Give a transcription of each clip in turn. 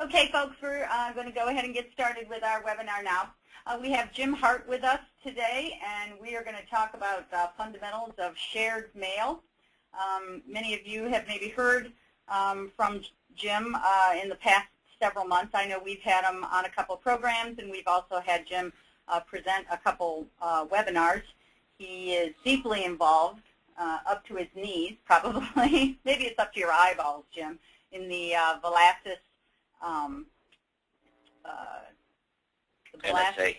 Okay, folks, we're going to go ahead and get started with our webinar now. We have Jim Hart with us today, and we are going to talk about fundamentals of shared mail. Many of you have maybe heard from Jim in the past several months. I know we've had him on a couple programs, and we've also had Jim present a couple webinars. He is deeply involved, up to his knees, probably. Maybe it's up to your eyeballs, Jim, in the Velasas NSA.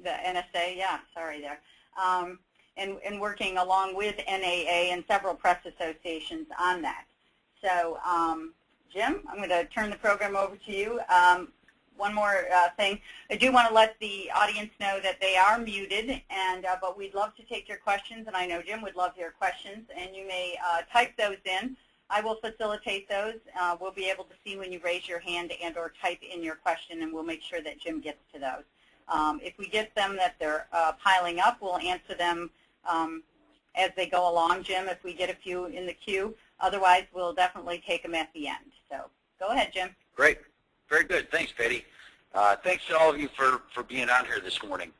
The NSA, yeah, sorry there. And working along with NAA and several press associations on that. So, Jim, I'm going to turn the program over to you. One more thing. I do want to let the audience know that they are muted, and but we'd love to take your questions, and I know Jim would love your questions, and you may type those in. I will facilitate those. We'll be able to see when you raise your hand and or type in your question, and we'll make sure that Jim gets to those. If we get them that they're piling up, we'll answer them as they go along, Jim, if we get a few in the queue. Otherwise, we'll definitely take them at the end. So go ahead, Jim. Great. Very good. Thanks, Patty. Thanks to all of you for being on here this morning.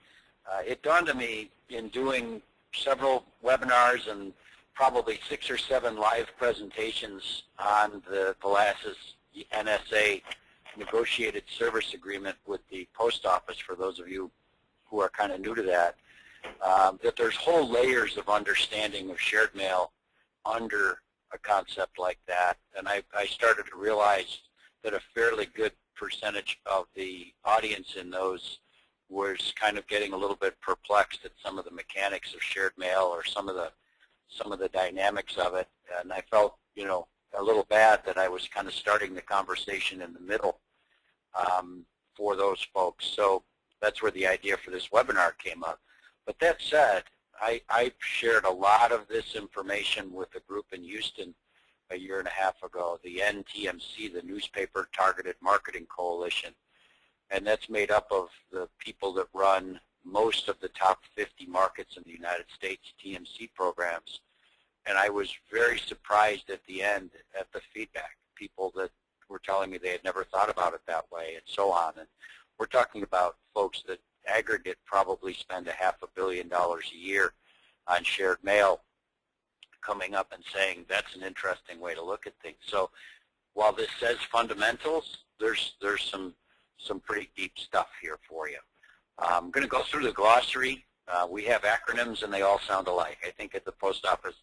It dawned on me in doing several webinars and probably 6 or 7 live presentations on the Velasas NSA negotiated service agreement with the post office, for those of you who are kind of new to that, that there's whole layers of understanding of shared mail under a concept like that. And I started to realize that a fairly good percentage of the audience in those was kind of getting a little bit perplexed at some of the mechanics of shared mail or some of the dynamics of it, and I felt, you know, a little bad that I was kind of starting the conversation in the middle for those folks. So that's where the idea for this webinar came up. But that said, I shared a lot of this information with a group in Houston a year and a half ago, the NTMC, the Newspaper Targeted Marketing Coalition, and that's made up of the people that run most of the top 50 markets in the United States TMC programs. And I was very surprised at the end at the feedback. People that were telling me they had never thought about it that way and so on. And we're talking about folks that aggregate probably spend $500 million a year on shared mail, coming up and saying that's an interesting way to look at things. So while this says fundamentals, there's some pretty deep stuff here for you. I'm going to go through the glossary. We have acronyms and they all sound alike. I think at the post office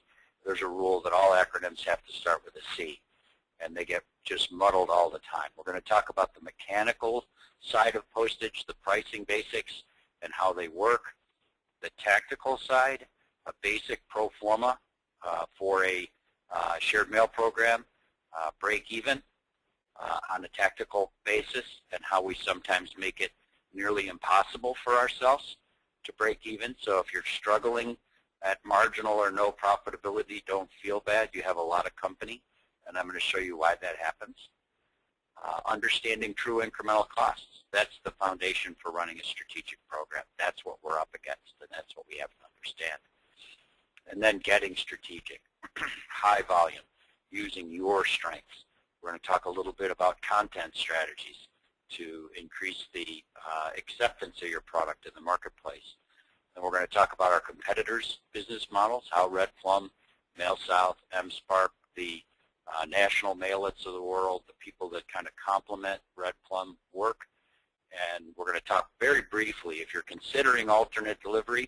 there's a rule that all acronyms have to start with a C, and they get just muddled all the time. We're going to talk about the mechanical side of postage, the pricing basics and how they work, the tactical side, a basic pro forma for a shared mail program, break even on a tactical basis, and how we sometimes make it nearly impossible for ourselves to break even. So if you're struggling at marginal or no profitability, don't feel bad. You have a lot of company, and I'm going to show you why that happens. Understanding true incremental costs. That's the foundation for running a strategic program. That's what we're up against, and that's what we have to understand. And then getting strategic, high volume, using your strengths. We're going to talk a little bit about content strategies to increase the acceptance of your product in the marketplace. And we're going to talk about our competitors' business models, how Red Plum, MailSouth, MSpark, the national mailets of the world, the people that kind of complement Red Plum work. And we're going to talk very briefly, if you're considering alternate delivery,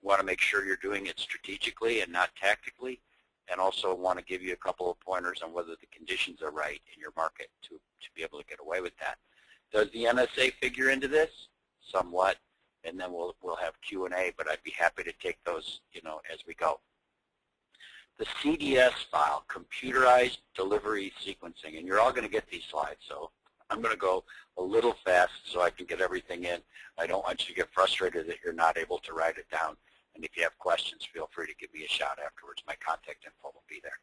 you want to make sure you're doing it strategically and not tactically, and also want to give you a couple of pointers on whether the conditions are right in your market to be able to get away with that. Does the NSA figure into this? Somewhat, and then we'll have Q&A, but I'd be happy to take those, you know, as we go. The CDS file, computerized delivery sequencing, and you're all going to get these slides, so I'm going to go a little fast so I can get everything in. I don't want you to get frustrated that you're not able to write it down, and if you have questions, feel free to give me a shout afterwards. My contact info will be there.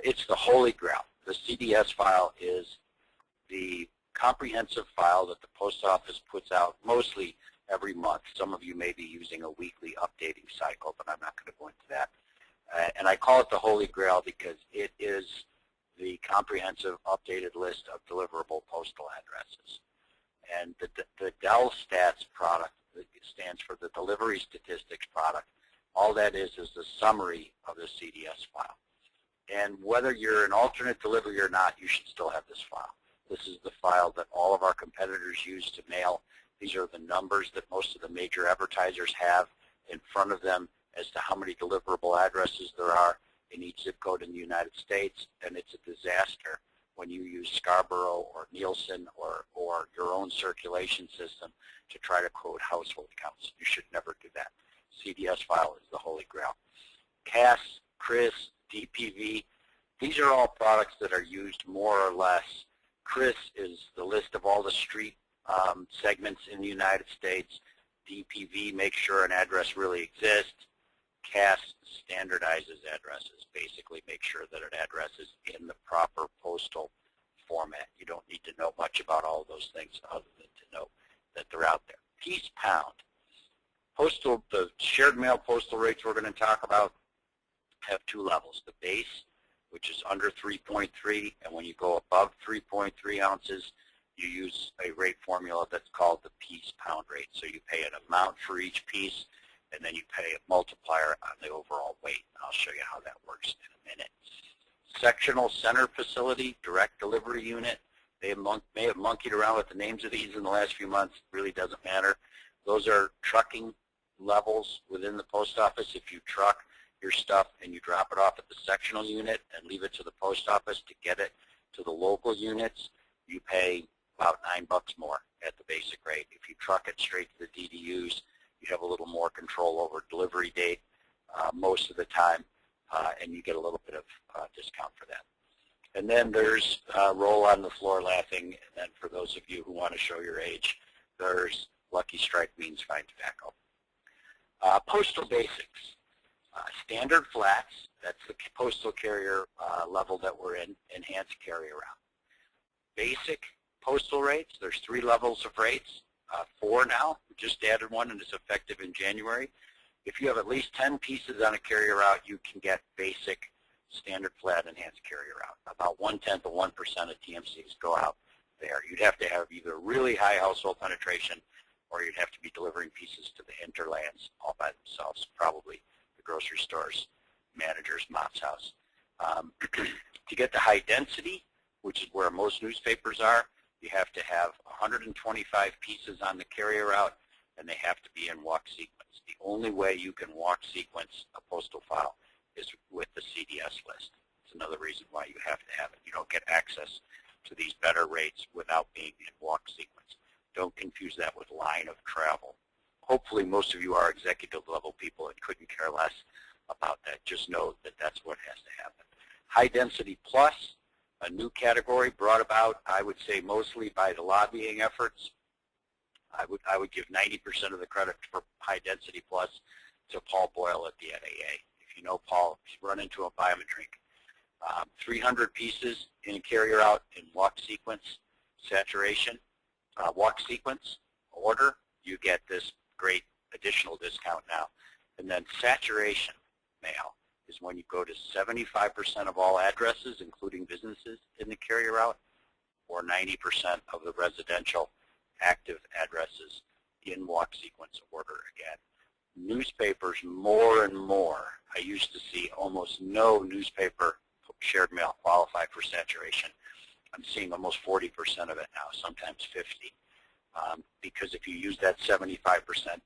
It's the holy grail. The CDS file is the comprehensive file that the post office puts out mostly every month. Some of you may be using a weekly updating cycle, but I'm not going to go into that. And I call it the Holy Grail because it is the comprehensive updated list of deliverable postal addresses. And the Dell Stats product, it stands for the Delivery Statistics product. All that is a summary of the CDS file. And whether you're an alternate delivery or not, you should still have this file. This is the file that all of our competitors use to mail. These are the numbers that most of the major advertisers have in front of them as to how many deliverable addresses there are in each zip code in the United States, and it's a disaster when you use Scarborough or Nielsen or your own circulation system to try to quote household counts. You should never do that. CDS file is the Holy Grail. CAS, CRIS, DPV, these are all products that are used more or less. CRIS is the list of all the street segments in the United States. DPV makes sure an address really exists. CAS standardizes addresses, basically make sure that an address is in the proper postal format. You don't need to know much about all of those things other than to know that they're out there. Piece pound. The shared mail postal rates we're going to talk about have two levels. The base, which is under 3.3, and when you go above 3.3 ounces, you use a rate formula that's called the piece pound rate. So you pay an amount for each piece, and then you pay a multiplier on the overall weight. I'll show you how that works in a minute. Sectional center facility, direct delivery unit. They may have monkeyed around with the names of these in the last few months. It really doesn't matter. Those are trucking levels within the post office. If you truck your stuff and you drop it off at the sectional unit and leave it to the post office to get it to the local units, you pay about $9 more at the basic rate. If you truck it straight to the DDUs, you have a little more control over delivery date most of the time, and you get a little bit of discount for that. And then there's roll on the floor laughing, and then for those of you who want to show your age, there's Lucky Strike means fine tobacco. Postal basics. Standard flats, that's the postal carrier level that we're in, enhanced carry around. Basic postal rates, there's 3 levels of rates, 4 now. We just added one and it's effective in January. If you have at least 10 pieces on a carrier route, you can get basic standard flat enhanced carrier route. About 1/10 of 1% of TMCs go out there. You'd have to have either really high household penetration or you'd have to be delivering pieces to the hinterlands all by themselves, probably the grocery store's manager's mom's house. To get the high density, which is where most newspapers are, you have to have 125 pieces on the carrier route, and they have to be in walk sequence. The only way you can walk sequence a postal file is with the CDS list. It's another reason why you have to have it. You don't get access to these better rates without being in walk sequence. Don't confuse that with line of travel. Hopefully most of you are executive level people and couldn't care less about that. Just know that that's what has to happen. High density plus, a new category brought about, I would say, mostly by the lobbying efforts. I would give 90% of the credit for high density plus to Paul Boyle at the NAA. If you know Paul, if you run into him, buy him a drink. 300 pieces in a carrier out in walk sequence saturation. Walk sequence order, you get this great additional discount now. And then saturation mail is when you go to 75% of all addresses, including businesses in the carrier route, or 90% of the residential active addresses in walk sequence order again. Newspapers, more and more. I used to see almost no newspaper shared mail qualify for saturation. I'm seeing almost 40% of it now, sometimes 50. Because if you use that 75%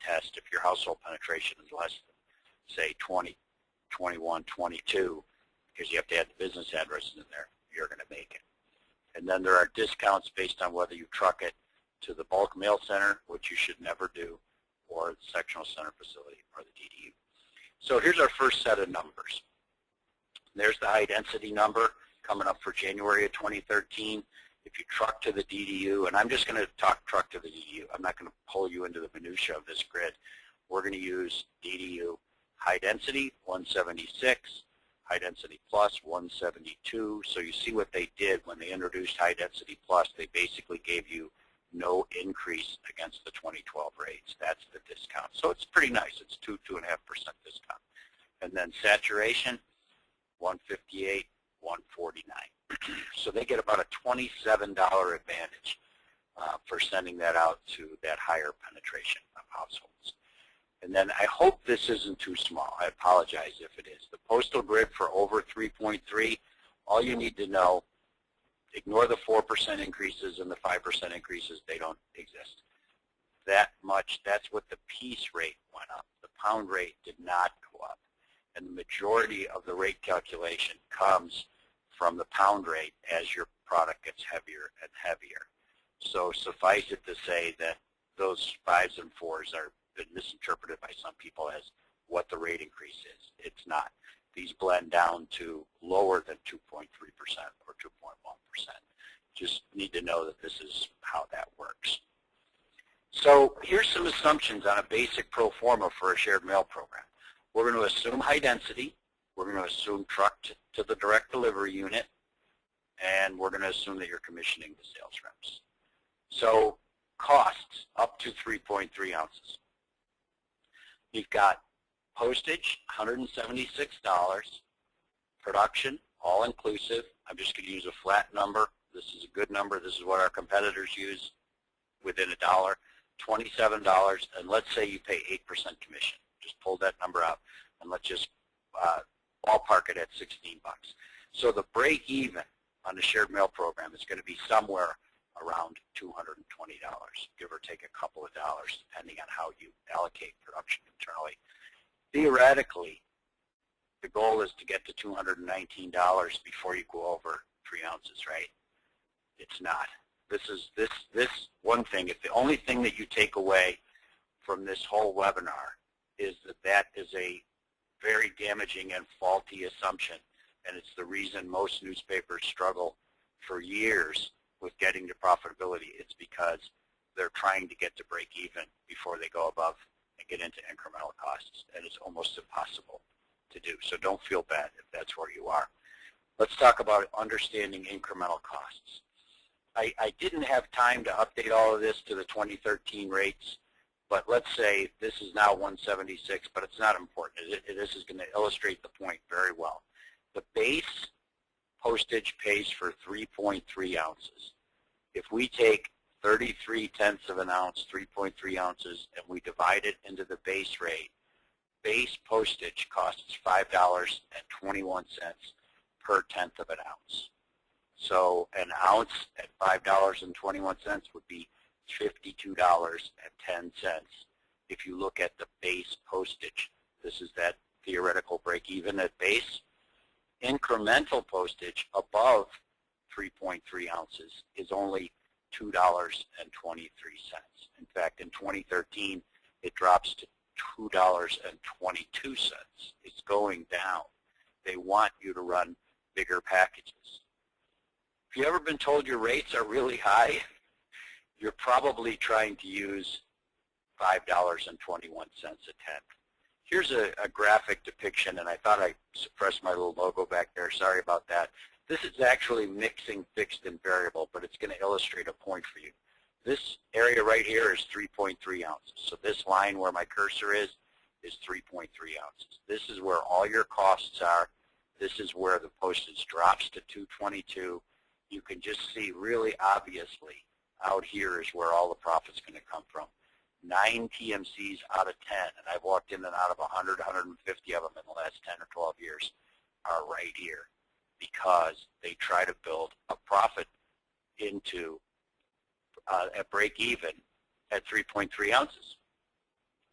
test, if your household penetration is less than, say, 20, 21, 22, because you have to add the business addresses in there, you're going to make it. And then there are discounts based on whether you truck it to the bulk mail center, which you should never do, or the sectional center facility, or the DDU. So here's our first set of numbers. There's the high density number coming up for January of 2013. If you truck to the DDU, and I'm just going to talk truck to the DDU. I'm not going to pull you into the minutia of this grid. We're going to use DDU high density, 176, high density plus, 172. So you see what they did when they introduced high density plus. They basically gave you no increase against the 2012 rates. That's the discount. So it's pretty nice. It's 2.5% discount. And then saturation, 158, 149. So they get about a $27 advantage for sending that out to that higher penetration of households. And then I hope this isn't too small. I apologize if it is. The postal grid for over 3.3, all you need to know, ignore the 4% increases and the 5% increases. They don't exist. That much, that's what the piece rate went up. The pound rate did not go up. And the majority of the rate calculation comes from the pound rate as your product gets heavier and heavier. So suffice it to say that those 5s and 4s are been misinterpreted by some people as what the rate increase is. It's not. These blend down to lower than 2.3% or 2.1%. Just need to know that this is how that works. So here's some assumptions on a basic pro forma for a shared mail program. We're going to assume high density. We're going to assume truck to the direct delivery unit. And we're going to assume that you're commissioning the sales reps. So costs up to 3.3 ounces. You've got postage, $176. Production, all inclusive. I'm just going to use a flat number. This is a good number. This is what our competitors use within a dollar. $27, and let's say you pay 8% commission. Just pull that number out, and let's just ballpark it at 16 bucks. So the break even on the shared mail program is going to be somewhere around $220, give or take a couple of dollars, depending on how you allocate production internally. Theoretically, the goal is to get to $219 before you go over 3 ounces, right? It's not. This one thing, if the only thing that you take away from this whole webinar is that that is a very damaging and faulty assumption, and it's the reason most newspapers struggle for years with getting to profitability. It's because they're trying to get to break even before they go above and get into incremental costs, and it's almost impossible to do. So don't feel bad if that's where you are. Let's talk about understanding incremental costs. I didn't have time to update all of this to the 2013 rates, but let's say this is now 176, but it's not important. This is going to illustrate the point very well. The base postage pays for 3.3 ounces. If we take 33/10 of an ounce, 3.3 ounces, and we divide it into the base rate, base postage costs $5.21 per 10th of an ounce. So an ounce at $5.21 would be $52.10 if you look at the base postage. This is that theoretical break even at base. Incremental postage above 3.3 ounces is only $2.23. In fact, in 2013, it drops to $2.22. It's going down. They want you to run bigger packages. If you've ever been told your rates are really high, you're probably trying to use $5.21 a tenth. Here's a graphic depiction, and I thought I suppressed my little logo back there. Sorry about that. This is actually mixing fixed and variable, but it's going to illustrate a point for you. This area right here is 3.3 ounces. So this line where my cursor is 3.3 ounces. This is where all your costs are. This is where the postage drops to $2.22. You can just see really obviously out here is where all the profit's going to come from. 9 TMCs out of 10, and I've walked in and out of 100, 150 of them in the last 10 or 12 years, are right here because they try to build a profit into a break even at 3.3 ounces.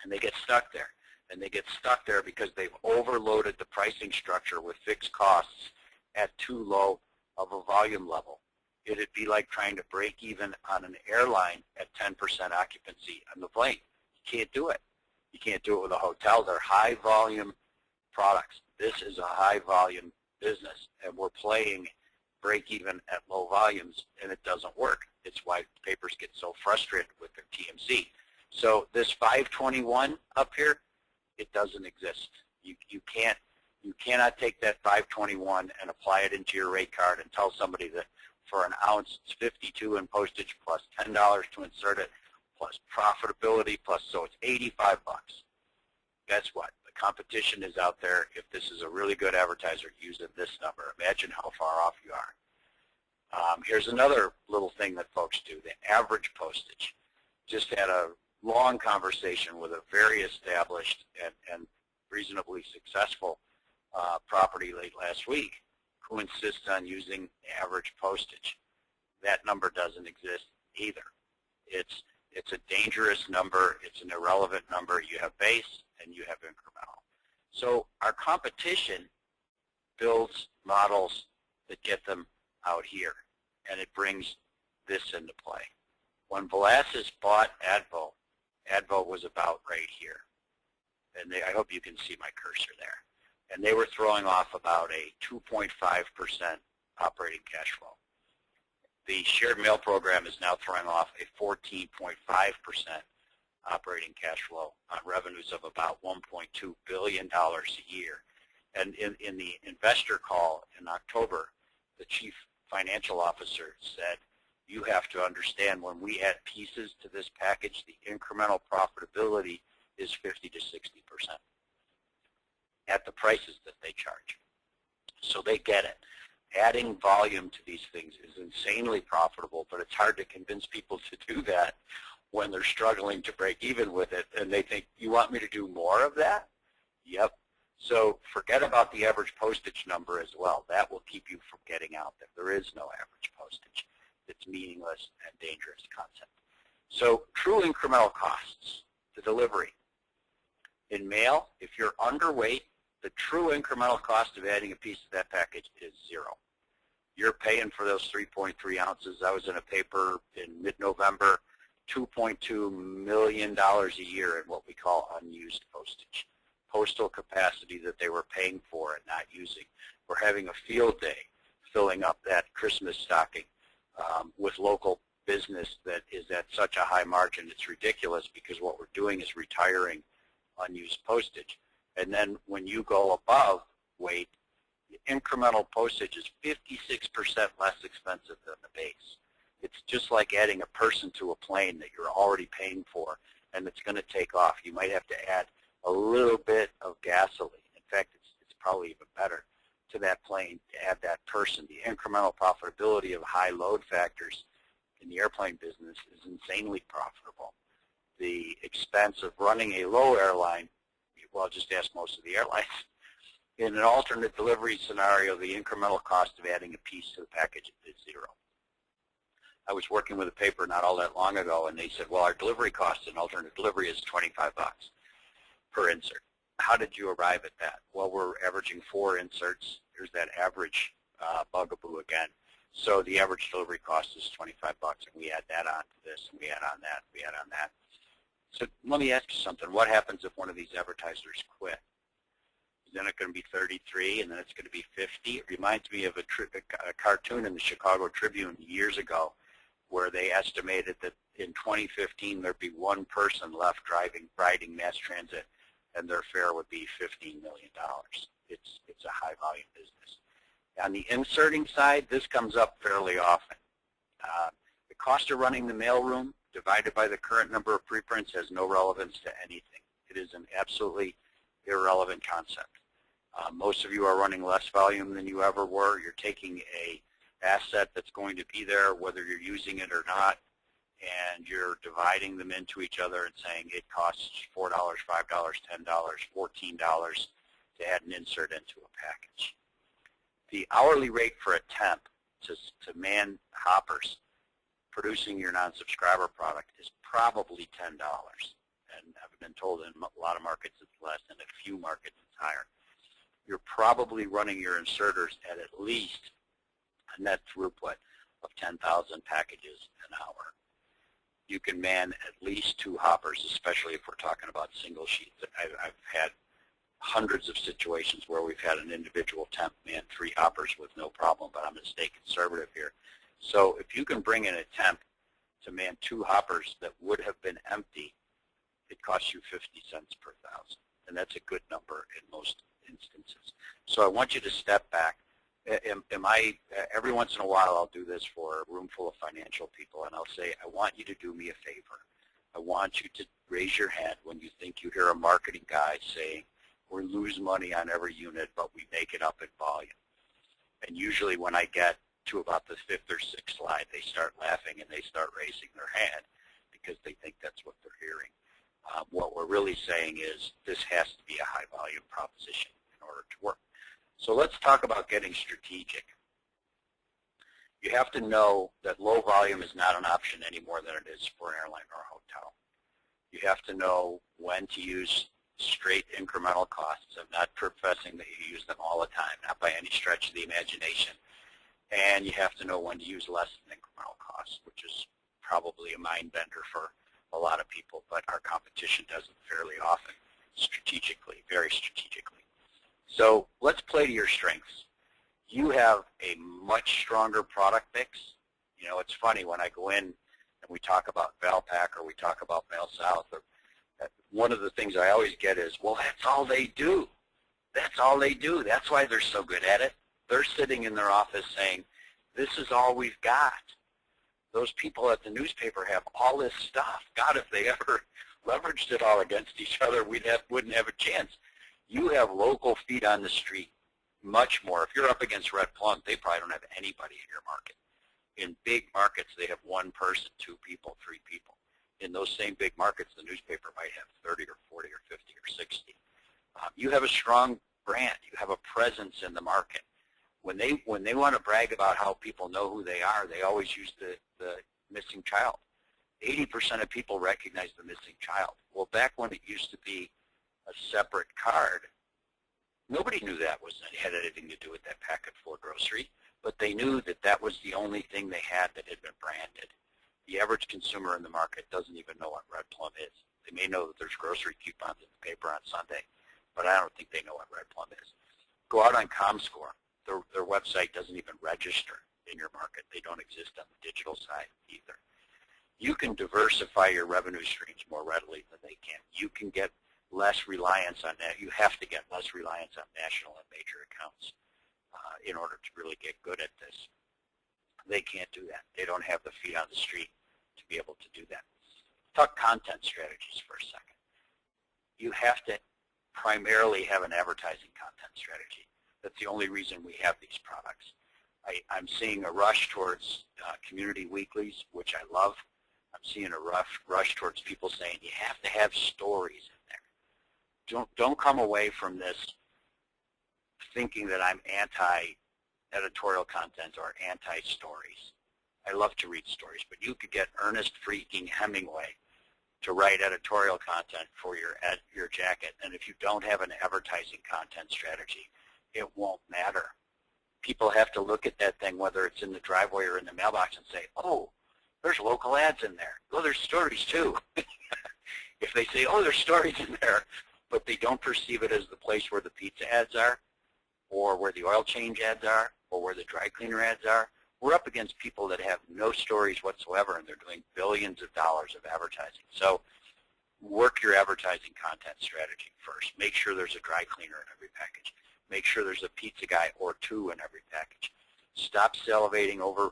And they get stuck there. And they get stuck there because they've overloaded the pricing structure with fixed costs at too low of a volume level. It'd be like trying to break even on an airline at 10% occupancy on the plane. You can't do it. You can't do it with a hotel. They're high volume products. This is a high volume business, and we're playing break even at low volumes, and it doesn't work. It's why papers get so frustrated with their TMC. So this 521 up here, it doesn't exist. You cannot take that 521 and apply it into your rate card and tell somebody that for an ounce, it's 52 in postage plus $10 to insert it, plus profitability, plus, so it's 85 bucks. Guess what? The competition is out there. If this is a really good advertiser using this number, imagine how far off you are. Here's another little thing that folks do, the average postage. Just had a long conversation with a very established and reasonably successful property late last week who insists on using average postage. That number doesn't exist either. It's a dangerous number. It's an irrelevant number. You have base and you have incremental. So our competition builds models that get them out here, and it brings this into play. When Velasas bought Advo was about right here. And I hope you can see my cursor there. And they were throwing off about a 2.5% operating cash flow. The shared mail program is now throwing off a 14.5% operating cash flow on revenues of about $1.2 billion a year. And in the investor call in October, the chief financial officer said, you have to understand when we add pieces to this package, the incremental profitability is 50 to 60% at the prices that they charge. So they get it. Adding volume to these things is insanely profitable, but it's hard to convince people to do that when they're struggling to break even with it, and they think, you want me to do more of that? Yep. So forget about the average postage number as well. That will keep you from getting out there. There is no average postage. It's meaningless and dangerous concept. So true incremental costs, the delivery. In mail, if you're underweight, the true incremental cost of adding a piece of that package is zero. You're paying for those 3.3 ounces. I was in a paper in mid-November, $2.2 million a year in what we call unused postage. Postal capacity that they were paying for and not using. We're having a field day filling up that Christmas stocking with local business that is at such a high margin. It's ridiculous because what we're doing is retiring unused postage. And then when you go above weight, the incremental postage is 56% less expensive than the base. It's just like adding a person to a plane that you're already paying for and it's going to take off. You might have to add a little bit of gasoline. In fact, it's probably even better to that plane to add that person. The incremental profitability of high load factors in the airplane business is insanely profitable. The expense of running a low airline, well, just ask most of the airlines. In an alternate delivery scenario, the incremental cost of adding a piece to the package is zero. I was working with a paper not all that long ago, and they said, well, our delivery cost in alternate delivery is 25 bucks per insert. How did you arrive at that? Well, we're averaging 4 inserts. Here's that average bugaboo again. So the average delivery cost is 25 bucks, and we add that on to this, and we add on that, we add on that. So let me ask you something. What happens if one of these advertisers quit? Then it's going to be 33, and then it's going to be 50. It reminds me of a cartoon in the Chicago Tribune years ago where they estimated that in 2015 there'd be one person left riding mass transit, and their fare would be $15 million. It's a high-volume business. On the inserting side, this comes up fairly often. The cost of running the mailroom divided by the current number of preprints has no relevance to anything. It is an absolutely irrelevant concept. Most of you are running less volume than you ever were. You're taking an asset that's going to be there whether you're using it or not, and you're dividing them into each other and saying it costs $4, $5, $10, $14 to add an insert into a package. The hourly rate for a temp to man hoppers producing your non-subscriber product is probably $10. And I've been told in a lot of markets it's less, and a few markets it's higher. You're probably running your inserters at least a net throughput of 10,000 packages an hour. You can man at least 2 hoppers, especially if we're talking about single sheets. I've had hundreds of situations where we've had an individual temp man 3 hoppers with no problem, but I'm going to stay conservative here. So if you can bring in a temp to man 2 hoppers that would have been empty, it costs you 50 cents per thousand, and that's a good number in most instances. So I want you to step back. Every once in a while I'll do this for a room full of financial people, and I'll say, I want you to do me a favor. I want you to raise your hand when you think you hear a marketing guy saying, we lose money on every unit, but we make it up in volume. And usually when I get to about the fifth or sixth slide, they start laughing and they start raising their hand because they think that's what they're hearing. What we're really saying is this has to be a high volume proposition in order to work. So let's talk about getting strategic. You have to know that low volume is not an option any more than it is for an airline or a hotel. You have to know when to use straight incremental costs. I'm not professing that you use them all the time, not by any stretch of the imagination. And you have to know when to use less than incremental costs, which is probably a mind bender for a lot of people, but our competition does it fairly often, strategically, very strategically. So let's play to your strengths. You have a much stronger product mix. You know, it's funny when I go in and we talk about Valpak or we talk about Mail South, or one of the things I always get is, well, that's all they do. That's all they do. That's why they're so good at it. They're sitting in their office saying, this is all we've got. Those people at the newspaper have all this stuff. God, if they ever leveraged it all against each other, wouldn't have a chance. You have local feet on the street much more. If you're up against Red Plum, they probably don't have anybody in your market. In big markets, they have one person, two people, three people. In those same big markets, the newspaper might have 30 or 40 or 50 or 60. You have a strong brand. You have a presence in the market. When they want to brag about how people know who they are, they always use the missing child. 80% of people recognize the missing child. Well, back when it used to be a separate card, nobody knew that had anything to do with that packet full of grocery, but they knew that that was the only thing they had that had been branded. The average consumer in the market doesn't even know what Red Plum is. They may know that there's grocery coupons in the paper on Sunday, but I don't think they know what Red Plum is. Go out on ComScore. Their website doesn't even register in your market. They don't exist on the digital side either. You can diversify your revenue streams more readily than they can. You can get less reliance on that. You have to get less reliance on national and major accounts in order to really get good at this. They can't do that. They don't have the feet on the street to be able to do that. Talk content strategies for a second. You have to primarily have an advertising content strategy. That's the only reason we have these products. I'm seeing a rush towards community weeklies, which I love. I'm seeing a rush towards people saying you have to have stories in there. Don't come away from this thinking that I'm anti-editorial content or anti-stories. I love to read stories, but you could get Ernest freaking Hemingway to write editorial content for your jacket, and if you don't have an advertising content strategy, it won't matter. People have to look at that thing, whether it's in the driveway or in the mailbox, and say, oh, there's local ads in there. Oh, there's stories too. If they say, oh, there's stories in there, but they don't perceive it as the place where the pizza ads are, or where the oil change ads are, or where the dry cleaner ads are, we're up against people that have no stories whatsoever, and they're doing billions of dollars of advertising. So work your advertising content strategy first. Make sure there's a dry cleaner in every package. Make sure there's a pizza guy or two in every package. Stop salivating over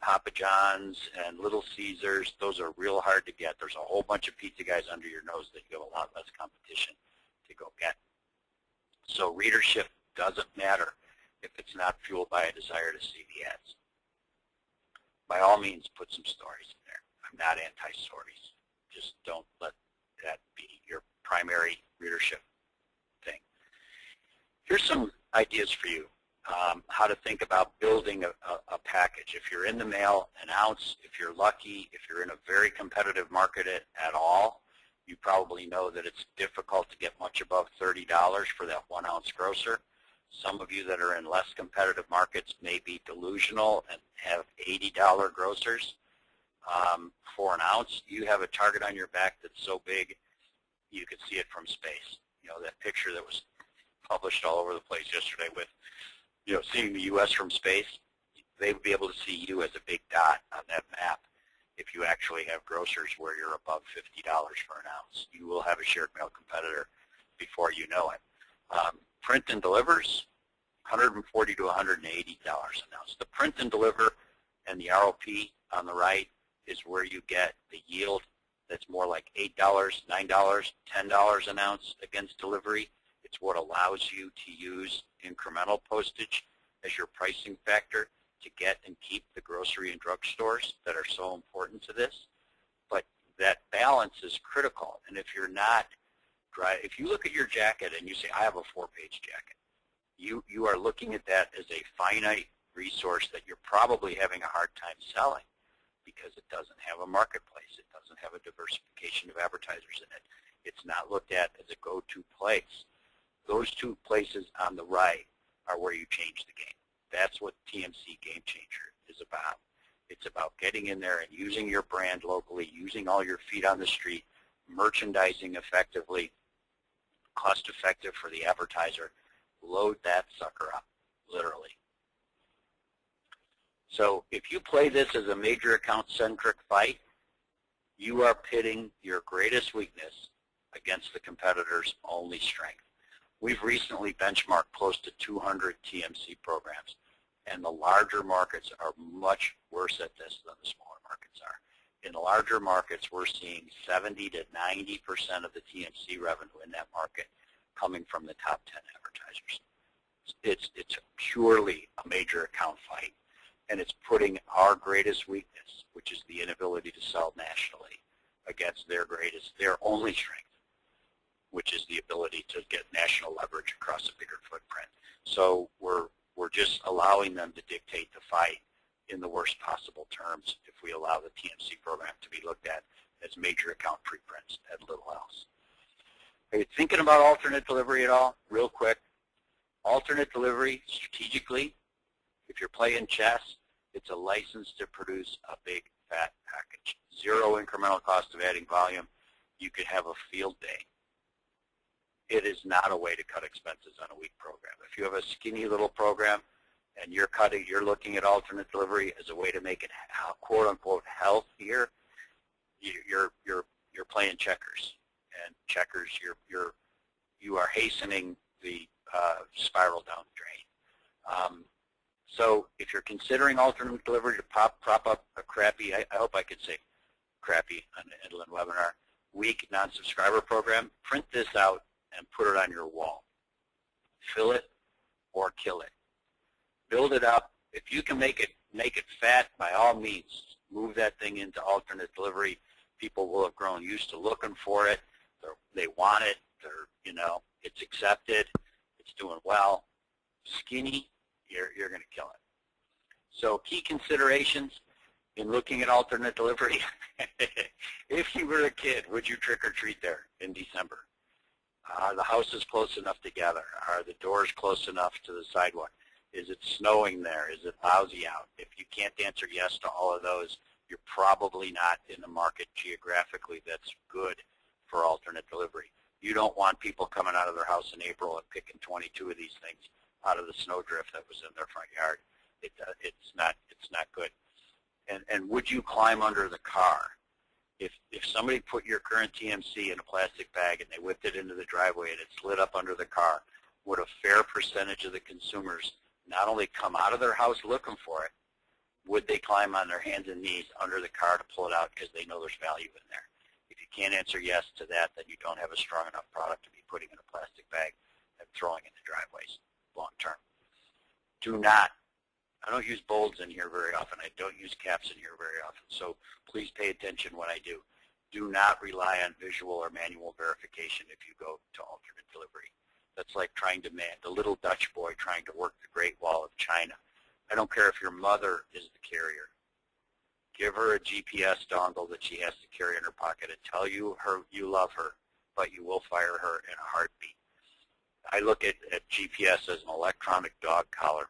Papa John's and Little Caesars. Those are real hard to get. There's a whole bunch of pizza guys under your nose that you have a lot less competition to go get. So readership doesn't matter if it's not fueled by a desire to see the ads. By all means, put some stories in there. I'm not anti-stories. Just don't let that be your primary readership thing. Here's some ideas for you, how to think about building a package. If you're in the mail, an ounce. If you're lucky, if you're in a very competitive market at all, you probably know that it's difficult to get much above $30 for that 1 ounce grocer. Some of you that are in less competitive markets may be delusional and have $80 grocers for an ounce. You have a target on your back that's so big you could see it from space. You know, that picture that was published all over the place yesterday with, you know, seeing the U.S. from space, they would be able to see you as a big dot on that map if you actually have grocers where you're above $50 for an ounce. You will have a shared mail competitor before you know it. Print and delivers, $140 to $180 an ounce. The print and deliver and the ROP on the right is where you get the yield that's more like $8, $9, $10 an ounce against delivery. It's what allows you to use incremental postage as your pricing factor to get and keep the grocery and drug stores that are so important to this. But that balance is critical. And if you're not dry, if you look at your jacket and you say, I have a 4-page jacket, you are looking at that as a finite resource that you're probably having a hard time selling because it doesn't have a marketplace. It doesn't have a diversification of advertisers in it. It's not looked at as a go-to place. Those two places on the right are where you change the game. That's what TMC Game Changer is about. It's about getting in there and using your brand locally, using all your feet on the street, merchandising effectively, cost effective for the advertiser. Load that sucker up, literally. So if you play this as a major account-centric fight, you are pitting your greatest weakness against the competitor's only strength. We've recently benchmarked close to 200 TMC programs, and the larger markets are much worse at this than the smaller markets are. In the larger markets, we're seeing 70 to 90% of the TMC revenue in that market coming from the top 10 advertisers. It's purely a major account fight, and it's putting our greatest weakness, which is the inability to sell nationally, against their only strength, which is the ability to get national leverage across a bigger footprint. So we're just allowing them to dictate the fight in the worst possible terms if we allow the TMC program to be looked at as major account preprints and little else. Are you thinking about alternate delivery at all? Real quick, alternate delivery strategically, if you're playing chess, it's a license to produce a big fat package. Zero incremental cost of adding volume. You could have a field day. It is not a way to cut expenses on a weak program. If you have a skinny little program and you're looking at alternate delivery as a way to make it quote unquote healthier, you're playing checkers. And checkers, you are hastening the spiral down the drain. So if you're considering alternate delivery to prop up a crappy, I hope I could say crappy on an Inland webinar, weak non-subscriber program, print this out and put it on your wall. Fill it or kill it. Build it up. If you can make it fat, by all means, move that thing into alternate delivery. People will have grown used to looking for it. They want it. It's accepted. It's doing well. Skinny, you're going to kill it. So key considerations in looking at alternate delivery. If you were a kid, would you trick or treat there in December? Are the houses close enough together? Are the doors close enough to the sidewalk? Is it snowing there? Is it lousy out? If you can't answer yes to all of those, you're probably not in a market geographically that's good for alternate delivery. You don't want people coming out of their house in April and picking 22 of these things out of the snowdrift that was in their front yard. It's not good. And would you climb under the car? If somebody put your current TMC in a plastic bag and they whipped it into the driveway and it slid up under the car, would a fair percentage of the consumers not only come out of their house looking for it, would they climb on their hands and knees under the car to pull it out because they know there's value in there? If you can't answer yes to that, then you don't have a strong enough product to be putting in a plastic bag and throwing in the driveways long term. I don't use bolds in here very often. I don't use caps in here very often. So please pay attention when I do. Do not rely on visual or manual verification if you go to alternate delivery. That's like trying to man the little Dutch boy trying to work the Great Wall of China. I don't care if your mother is the carrier. Give her a GPS dongle that she has to carry in her pocket and tell you you love her, but you will fire her in a heartbeat. I look at GPS as an electronic dog collar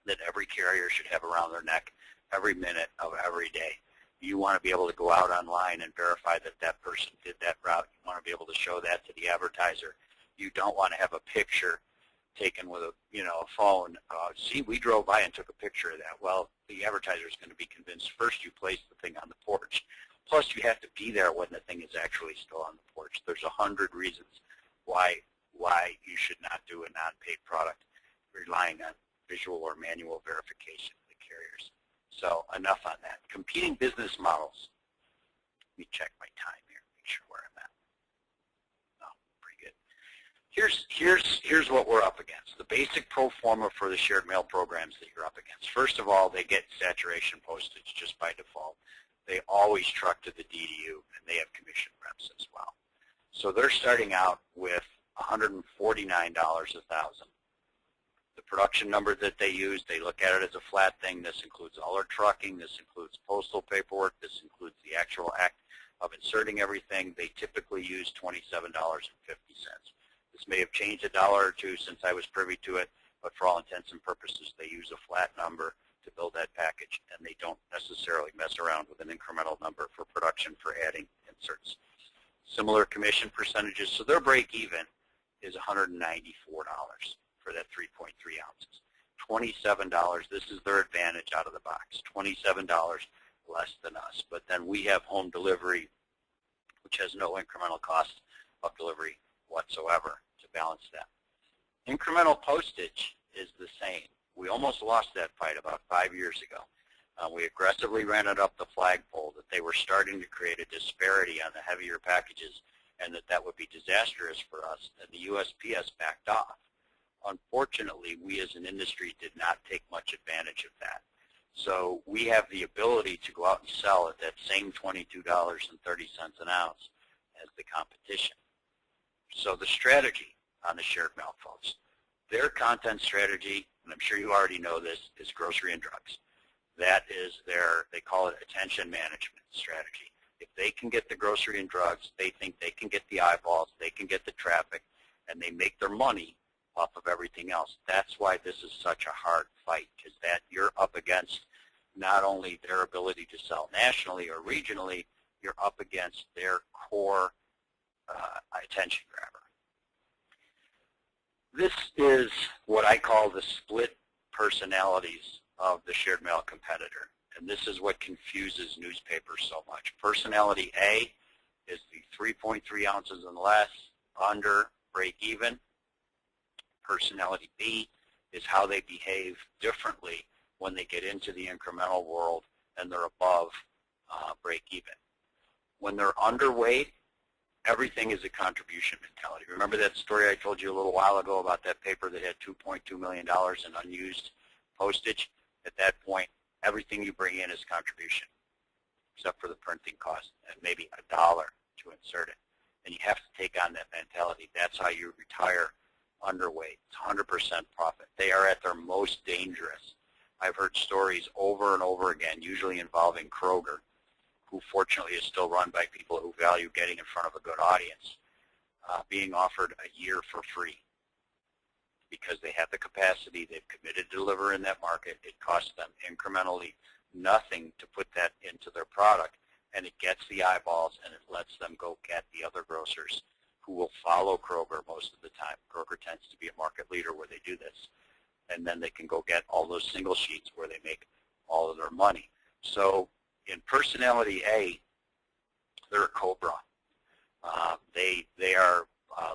that every carrier should have around their neck every minute of every day. You want to be able to go out online and verify that that person did that route. You want to be able to show that to the advertiser. You don't want to have a picture taken with a phone. See, we drove by and took a picture of that. Well, the advertiser is going to be convinced first you place the thing on the porch. Plus, you have to be there when the thing is actually still on the porch. There's 100 reasons why you should not do a non-paid product. relying on visual or manual verification of the carriers. So enough on that. Competing business models. Let me check my time here, make sure where I'm at. Oh, pretty good. Here's what we're up against. The basic pro forma for the shared mail programs that you're up against. First of all, they get saturation postage just by default. They always truck to the DDU, and they have commission reps as well. So they're starting out with $149 a thousand. The production number that they use, they look at it as a flat thing. This includes all their trucking. This includes postal paperwork. This includes the actual act of inserting everything. They typically use $27.50. This may have changed $1 or $2 since I was privy to it, but for all intents and purposes, they use a flat number to build that package, and they don't necessarily mess around with an incremental number for production for adding inserts. Similar commission percentages, so their break even is $194 for that 3.3 ounces. $27, this is their advantage out of the box, $27 less than us. But then we have home delivery, which has no incremental cost of delivery whatsoever to balance that. Incremental postage is the same. We almost lost that fight about 5 years ago. We aggressively ran it up the flagpole that they were starting to create a disparity on the heavier packages and that would be disastrous for us, and the USPS backed off. Unfortunately, we as an industry did not take much advantage of that. So we have the ability to go out and sell at that same $22.30 an ounce as the competition. So the strategy on the shared mail folks, their content strategy, and I'm sure you already know this, is grocery and drugs. That is they call it attention management strategy. If they can get the grocery and drugs, they think they can get the eyeballs, they can get the traffic, and they make their money off of everything else. That's why this is such a hard fight, is that you're up against not only their ability to sell nationally or regionally, you're up against their core attention grabber. This is what I call the split personalities of the shared mail competitor, and this is what confuses newspapers so much. Personality A is the 3.3 ounces and less, under, break even. Personality B is how they behave differently when they get into the incremental world and they're above break even. When they're underweight, everything is a contribution mentality. Remember that story I told you a little while ago about that paper that had $2.2 million in unused postage? At that point, everything you bring in is contribution, except for the printing cost and maybe $1 to insert it. And you have to take on that mentality. That's how you retire underweight. It's 100% profit. They are at their most dangerous. I've heard stories over and over again, usually involving Kroger, who fortunately is still run by people who value getting in front of a good audience, being offered a year for free because they have the capacity, they've committed to deliver in that market. It costs them incrementally nothing to put that into their product, and it gets the eyeballs and it lets them go get the other grocers who will follow Kroger most of the time. Kroger tends to be a market leader where they do this. And then they can go get all those single sheets where they make all of their money. So in personality A, they're a cobra. They are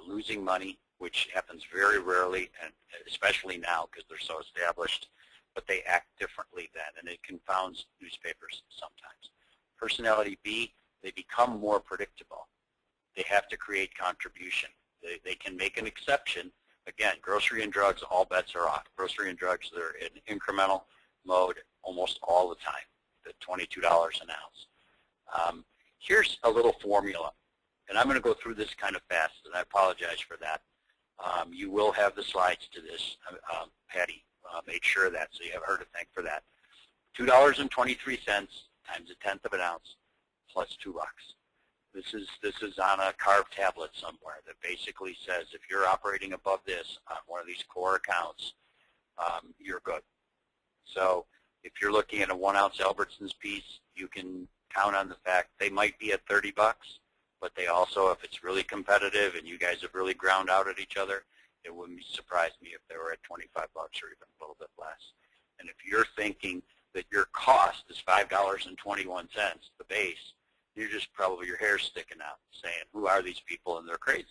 losing money, which happens very rarely, and especially now because they're so established, but they act differently then, and it confounds newspapers sometimes. Personality B, they become more predictable. They have to create contribution. They can make an exception. Again, grocery and drugs, all bets are off. Grocery and drugs, they're in incremental mode almost all the time, the $22 an ounce. Here's a little formula, and I'm going to go through this kind of fast, and I apologize for that. You will have the slides to this. Patty made sure of that, so you have her to thank for that. $2.23 times a tenth of an ounce plus $2. This is on a carved tablet somewhere that basically says if you're operating above this on one of these core accounts, you're good. So if you're looking at a 1 ounce Albertsons piece, you can count on the fact they might be at $30, but they also, if it's really competitive and you guys have really ground out at each other, it wouldn't surprise me if they were at $25 or even a little bit less. And if you're thinking that your cost is $5.21, the base, you're just probably, your hair's sticking out saying, who are these people? And they're crazy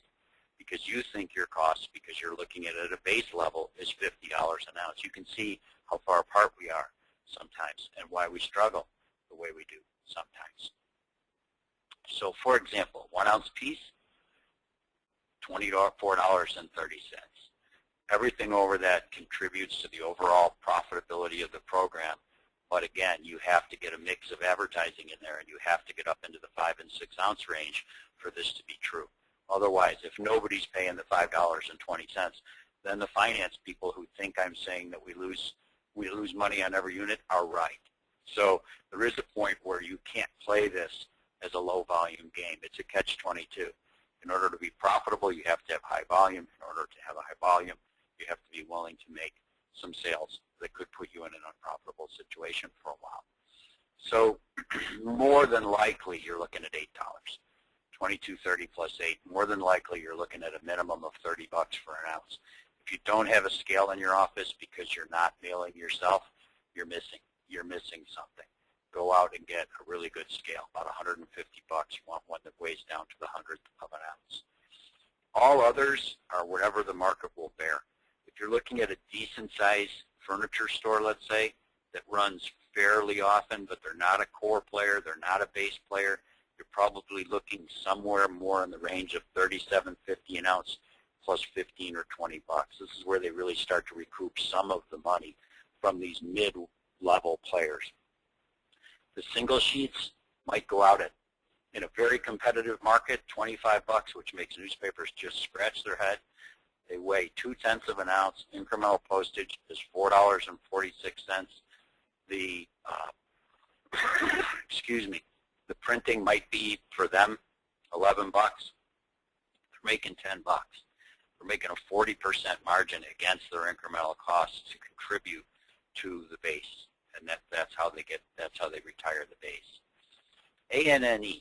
because you think your cost, because you're looking at it at a base level, is $50 an ounce. You can see how far apart we are sometimes and why we struggle the way we do sometimes. So for example, 1 ounce piece, $24.30. Everything over that contributes to the overall profitability of the program. But again, you have to get a mix of advertising in there, and you have to get up into the 5 and 6 ounce range for this to be true. Otherwise, if nobody's paying the $5.20, then the finance people who think I'm saying that we lose money on every unit are right. So there is a point where you can't play this as a low volume game. It's a catch-22. In order to be profitable, you have to have high volume. In order to have a high volume, you have to be willing to make some sales that could put you in an unprofitable situation for a while. So more than likely, you're looking at $8. $22.30 plus 8. More than likely, you're looking at a minimum of $30 for an ounce. If you don't have a scale in your office because you're not mailing yourself, you're missing something. Go out and get a really good scale, about $150. You want one that weighs down to the 100th of an ounce. All others are whatever the market will bear. If you're looking at a decent-sized furniture store, let's say, that runs fairly often, but they're not a core player, they're not a base player, you're probably looking somewhere more in the range of $37.50 an ounce plus 15 or 20 bucks. This is where they really start to recoup some of the money from these mid-level players. The single sheets might go out at, in a very competitive market, 25 bucks, which makes newspapers just scratch their head. They weigh 0.2 of an ounce. Incremental postage is $4.46. The excuse me, the printing might be for them 11 bucks. They're making 10 bucks. They're making a 40% margin against their incremental costs to contribute to the base, and that's how they retire the base. ANNE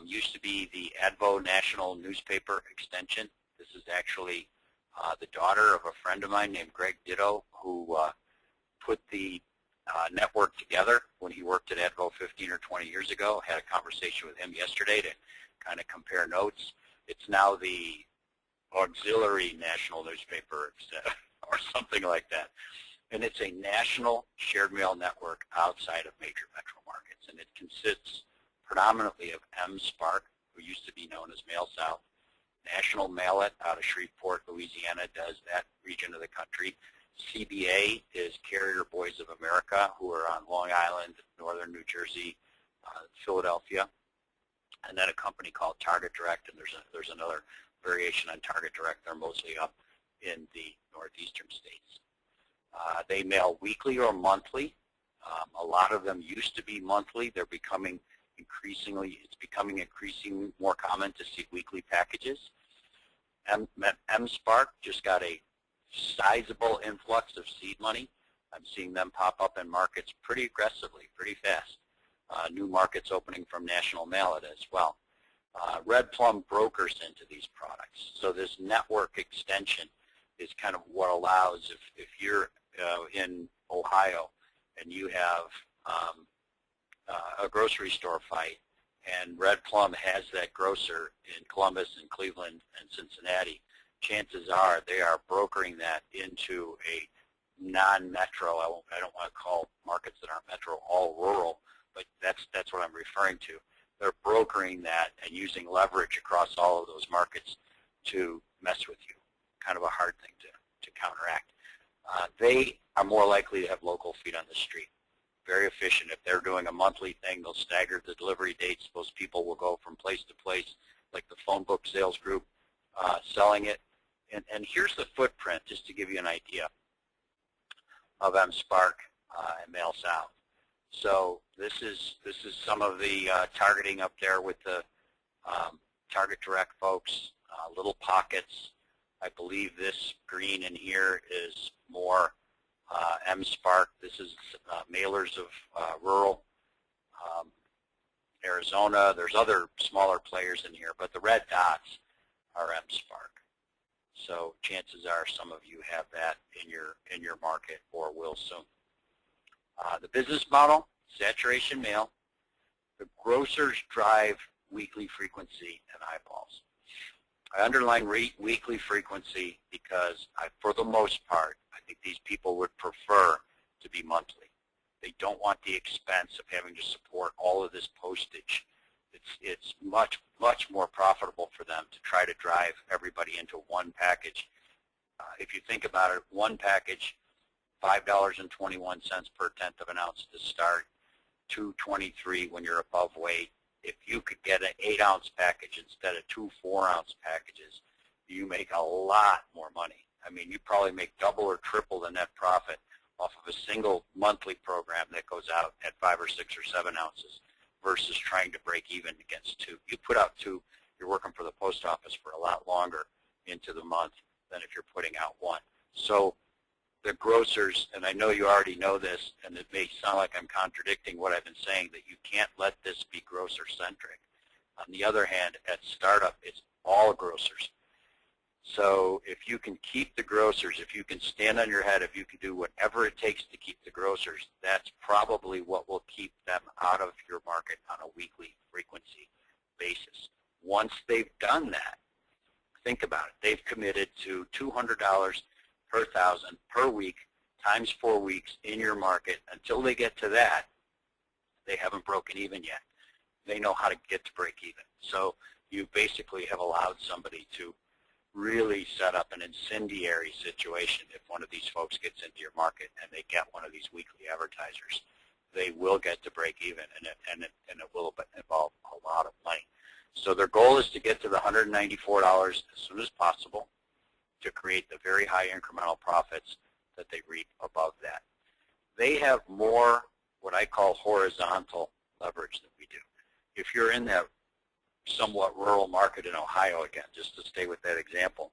used to be the Advo National Newspaper Extension. This is actually the daughter of a friend of mine named Greg Ditto, who put the network together when he worked at Advo 15 or 20 years ago. Had a conversation with him yesterday to kind of compare notes. It's now the Auxiliary National Newspaper or something like that. And it's a national shared mail network outside of major metro markets. And it consists predominantly of MSpark, who used to be known as MailSouth. National Mail It out of Shreveport, Louisiana, does that region of the country. CBA is Carrier Boys of America, who are on Long Island, northern New Jersey, Philadelphia. And then a company called Target Direct, and there's another variation on Target Direct. They're mostly up in the northeastern states. They mail weekly or monthly. A lot of them used to be monthly. They're becoming increasingly more common to see weekly packages. MSpark just got a sizable influx of seed money. I'm seeing them pop up in markets pretty aggressively, pretty fast. New markets opening from National Mail It as well. Red Plum brokers into these products. So this network extension is kind of what allows, if you're in Ohio and you have a grocery store fight and Red Plum has that grocer in Columbus and Cleveland and Cincinnati, chances are they are brokering that into a non-metro, I don't want to call markets that aren't metro all rural, but that's what I'm referring to. They're brokering that and using leverage across all of those markets to mess with you. Kind of a hard thing to counteract. They are more likely to have local feet on the street. Very efficient. If they're doing a monthly thing, they'll stagger the delivery dates. Those people will go from place to place, like the phone book sales group, selling it. And here's the footprint, just to give you an idea of MSpark and MailSouth. So this is some of the targeting up there with the Target Direct folks, little pockets. I believe this green in here is more MSpark. This is mailers of rural Arizona. There's other smaller players in here, but the red dots are MSpark. So chances are some of you have that in your market or will soon. The business model, saturation mail. The grocers drive weekly frequency and eyeballs. I underline weekly frequency because for the most part, I think these people would prefer to be monthly. They don't want the expense of having to support all of this postage. It's much, much more profitable for them to try to drive everybody into one package. If you think about it, one package, $5.21 per tenth of an ounce to start, $2.23 when you're above weight. If you could get an 8-ounce package instead of 2 4-ounce packages, you make a lot more money. I mean, you probably make double or triple the net profit off of a single monthly program that goes out at 5 or 6 or 7 ounces versus trying to break even against 2. You put out 2, you're working for the post office for a lot longer into the month than if you're putting out 1. So the grocers, and I know you already know this, and it may sound like I'm contradicting what I've been saying, that you can't let this be grocer-centric. On the other hand, at startup, it's all grocers. So if you can keep the grocers, if you can stand on your head, if you can do whatever it takes to keep the grocers, that's probably what will keep them out of your market on a weekly frequency basis. Once they've done that, think about it. They've committed to $200 per thousand per week times 4 weeks in your market. Until they get to that, they haven't broken even yet. They know how to get to break even. So you basically have allowed somebody to really set up an incendiary situation. If one of these folks gets into your market and they get one of these weekly advertisers, they will get to break even, and it will involve a lot of money. So their goal is to get to the $194 as soon as possible to create the very high incremental profits that they reap above that. They have more what I call horizontal leverage than we do. If you're in that somewhat rural market in Ohio, again, just to stay with that example,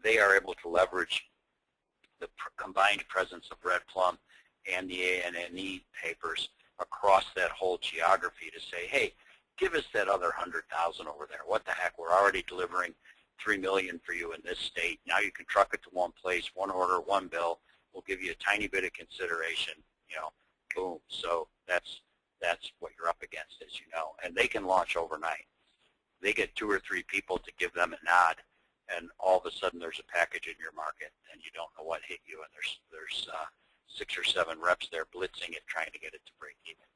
they are able to leverage the combined presence of Red Plum and the A&E papers across that whole geography to say, hey, give us that other 100,000 over there. What the heck, we're already delivering $3 million for you in this state. Now you can truck it to one place, one order, one bill. We'll give you a tiny bit of consideration, boom. So that's what you're up against, as you know. And they can launch overnight. They get 2 or 3 people to give them a nod, and all of a sudden there's a package in your market, and you don't know what hit you, and there's 6 or 7 reps there blitzing it, trying to get it to break even.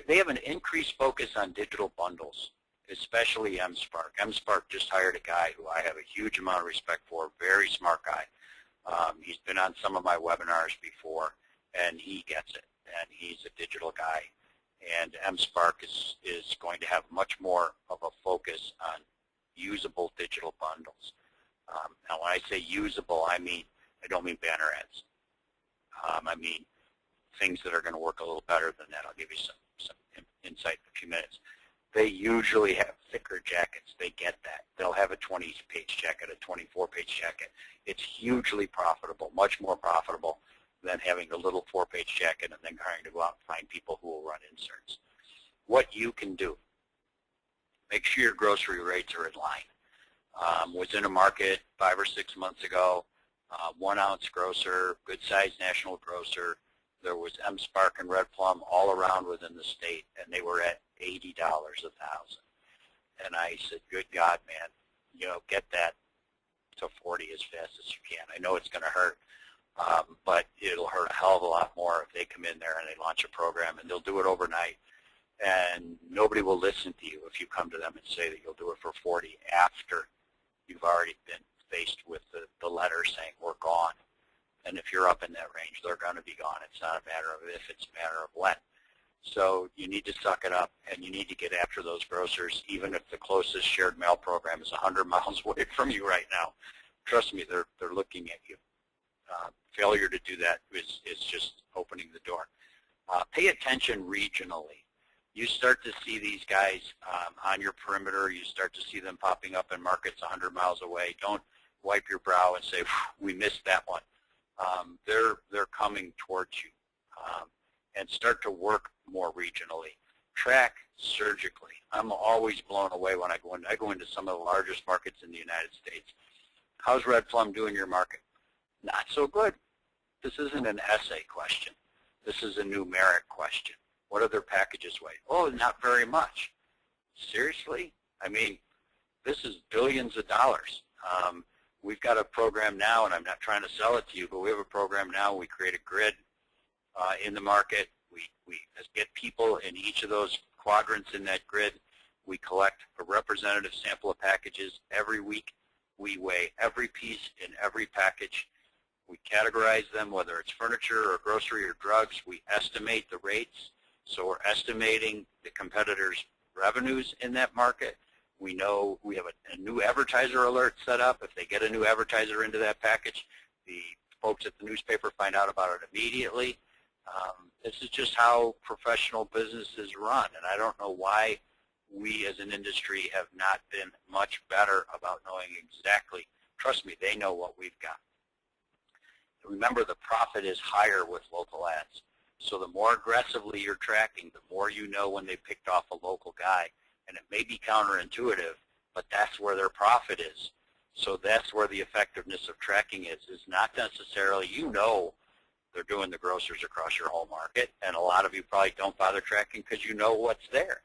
They have an increased focus on digital bundles, especially MSpark. MSpark just hired a guy who I have a huge amount of respect for, very smart guy. He's been on some of my webinars before, and he gets it, and he's a digital guy. And MSpark is going to have much more of a focus on usable digital bundles. Now, when I say usable, I don't mean banner ads. I mean things that are going to work a little better than that. I'll give you some insight in a few minutes. They usually have thicker jackets. They get that. They'll have a 20-page jacket, a 24-page jacket. It's hugely profitable, much more profitable than having a little 4-page jacket and then trying to go out and find people who will run inserts. What you can do, make sure your grocery rates are in line. Was in a market 5 or 6 months ago, 1-ounce grocer, good-sized national grocer. There was MSpark and Red Plum all around within the state, and they were at $80 a thousand. And I said, good God, man, get that to 40 as fast as you can. I know it's going to hurt. But it'll hurt a hell of a lot more if they come in there and they launch a program, and they'll do it overnight. And nobody will listen to you if you come to them and say that you'll do it for 40 after you've already been faced with the letter saying we're gone. And if you're up in that range, they're going to be gone. It's not a matter of if, it's a matter of when. So you need to suck it up, and you need to get after those grocers, even if the closest shared mail program is 100 miles away from you right now. Trust me, they're looking at you. Failure to do that is just opening the door. Pay attention regionally. You start to see these guys on your perimeter. You start to see them popping up in markets 100 miles away. Don't wipe your brow and say, we missed that one. They're coming towards you. And start to work more regionally. Track surgically. I'm always blown away when I go into some of the largest markets in the United States. How's Red Plum doing your market? Not so good. This isn't an essay question. This is a numeric question. What are their packages weigh? Oh, not very much. Seriously? I mean, this is billions of dollars. We've got a program now, and I'm not trying to sell it to you, but we have a program now. We create a grid in the market. We get people in each of those quadrants in that grid. We collect a representative sample of packages every week. We weigh every piece in every package. We categorize them, whether it's furniture or grocery or drugs. We estimate the rates. So we're estimating the competitors' revenues in that market. We know we have a new advertiser alert set up. If they get a new advertiser into that package, the folks at the newspaper find out about it immediately. This is just how professional businesses run, and I don't know why we as an industry have not been much better about knowing exactly. Trust me, they know what we've got. Remember, the profit is higher with local ads. So the more aggressively you're tracking, the more you know when they picked off a local guy. And it may be counterintuitive, but that's where their profit is. So that's where the effectiveness of tracking is not necessarily, you know, they're doing the grocers across your whole market, and a lot of you probably don't bother tracking because you know what's there.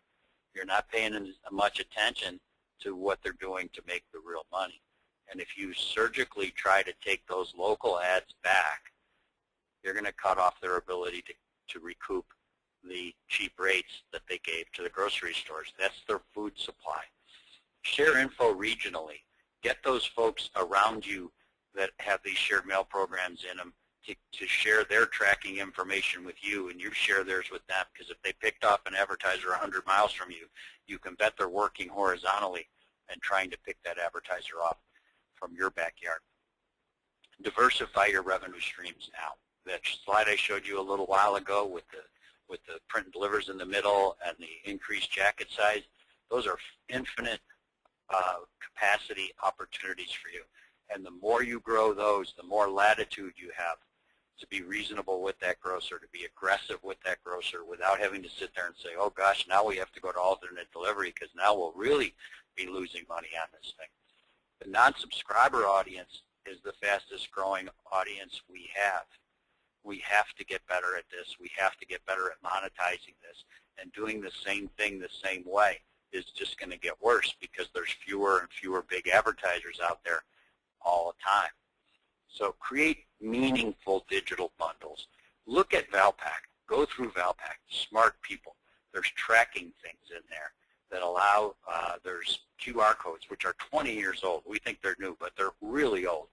You're not paying as much attention to what they're doing to make the real money. And if you surgically try to take those local ads back, you're going to cut off their ability to recoup the cheap rates that they gave to the grocery stores. That's their food supply. Share info regionally. Get those folks around you that have these shared mail programs in them to share their tracking information with you, and you share theirs with them, because if they picked off an advertiser 100 miles from you, you can bet they're working horizontally and trying to pick that advertiser off from your backyard. Diversify your revenue streams now. That slide I showed you a little while ago with the print and delivers in the middle and the increased jacket size, those are infinite capacity opportunities for you. And the more you grow those, the more latitude you have to be reasonable with that grocer, to be aggressive with that grocer without having to sit there and say, oh gosh, now we have to go to alternate delivery because now we'll really be losing money on this thing. The non-subscriber audience is the fastest growing audience we have. We have to get better at this. We have to get better at monetizing this. And doing the same thing the same way is just going to get worse because there's fewer and fewer big advertisers out there all the time. So create meaningful digital bundles. Look at Valpak. Go through Valpak. Smart people. There's tracking things in there that allow, there's QR codes, which are 20 years old. We think they're new, but they're really old.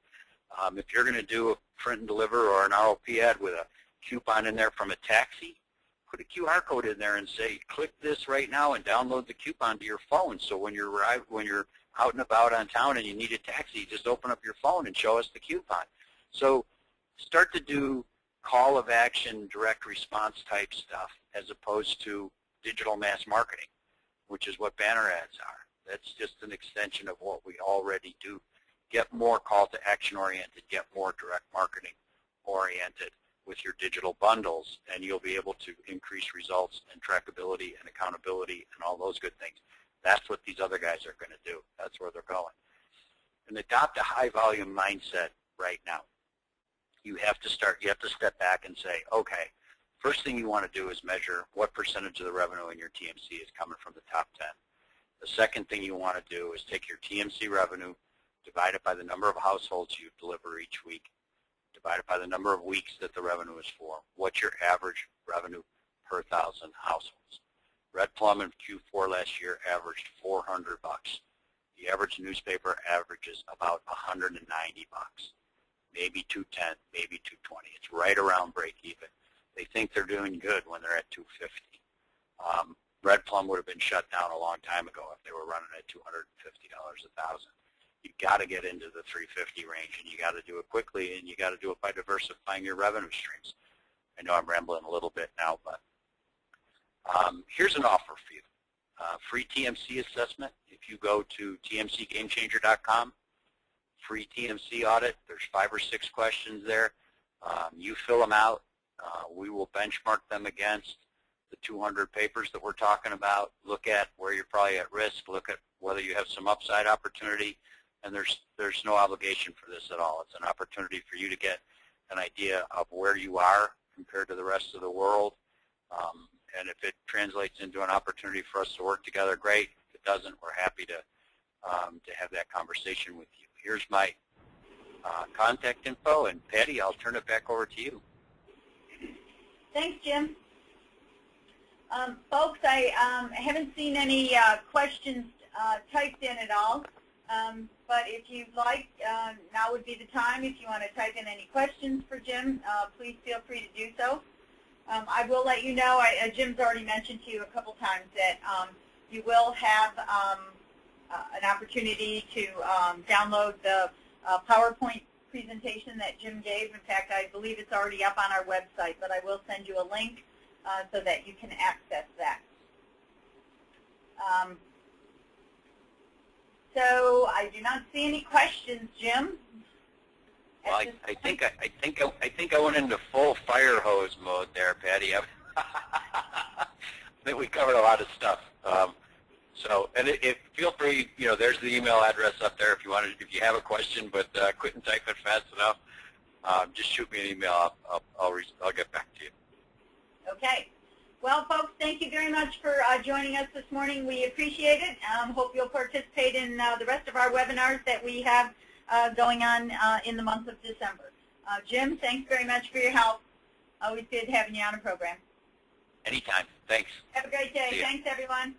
If you're going to do a print and deliver or an ROP ad with a coupon in there from a taxi, put a QR code in there and say, click this right now and download the coupon to your phone. So when you're out and about on town and you need a taxi, just open up your phone and show us the coupon. So start to do call of action, direct response type stuff as opposed to digital mass marketing, which is what banner ads are. That's just an extension of what we already do. Get more call to action oriented, get more direct marketing oriented with your digital bundles, and you'll be able to increase results and trackability and accountability and all those good things. That's what these other guys are going to do. That's where they're going. And adopt a high volume mindset right now. You have to step back and say, okay, first thing you want to do is measure what percentage of the revenue in your TMC is coming from the top 10. The second thing you want to do is take your TMC revenue, divide it by the number of households you deliver each week, divide it by the number of weeks that the revenue is for. What's your average revenue per 1,000 households? Red Plum in Q4 last year averaged $400. The average newspaper averages about $190, maybe $210, maybe $220. It's right around break even. They think they're doing good when they're at $250. Red Plum would have been shut down a long time ago if they were running at $250 a thousand. You've got to get into the $350 range, and you got to do it quickly, and you got to do it by diversifying your revenue streams. I know I'm rambling a little bit now, but here's an offer for you. Free TMC assessment. If you go to tmcgamechanger.com, free TMC audit. There's 5 or 6 questions there. You fill them out. We will benchmark them against the 200 papers that we're talking about. Look at where you're probably at risk. Look at whether you have some upside opportunity. And there's no obligation for this at all. It's an opportunity for you to get an idea of where you are compared to the rest of the world. And if it translates into an opportunity for us to work together, great. If it doesn't, we're happy to to have that conversation with you. Here's my contact info, and Patty, I'll turn it back over to you. Thanks, Jim. Folks, I haven't seen any questions typed in at all, but if you'd like, now would be the time. If you want to type in any questions for Jim, please feel free to do so. I will let you know, Jim's already mentioned to you a couple times that you will have an opportunity to download the PowerPoint presentation that Jim gave. In fact, I believe it's already up on our website, but I will send you a link so that you can access that. So I do not see any questions, Jim. Well, I think I went into full fire hose mode there, Patty. I think we covered a lot of stuff. So, and if feel free, there's the email address up there if you if you have a question, but couldn't type it fast enough, just shoot me an email. I'll get back to you. Okay. Well, folks, thank you very much for joining us this morning. We appreciate it. Hope you'll participate in the rest of our webinars that we have going on in the month of December. Jim, thanks very much for your help. Always good having you on the program. Anytime. Thanks. Have a great day. Thanks, everyone.